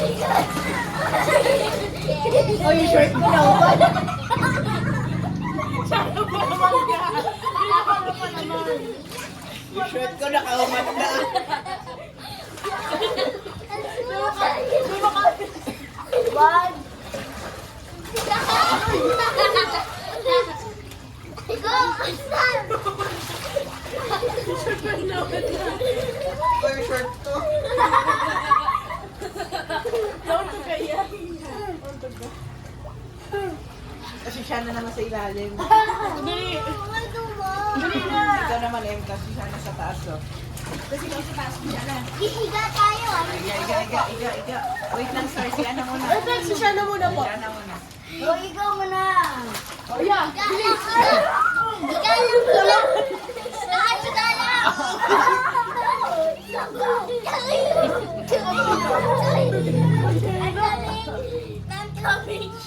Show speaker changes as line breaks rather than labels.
Oh, yung short ko na upan. Yung short ko nakaumat na.
Wag. Go, Aslan!
Oh, yung short ko. Kasi siya na naman sa ilalim. Ito naman, kasi siya na sa taas, oh.
Ihiga tayo.
Iga. Wait lang, sir. Si Ana muna.
Si Shana muna po.
Si Ana muna.
O, ikaw muna.
Oh, yeah.
Higa lang. Higa lang. Ang galing. Ng cabbage.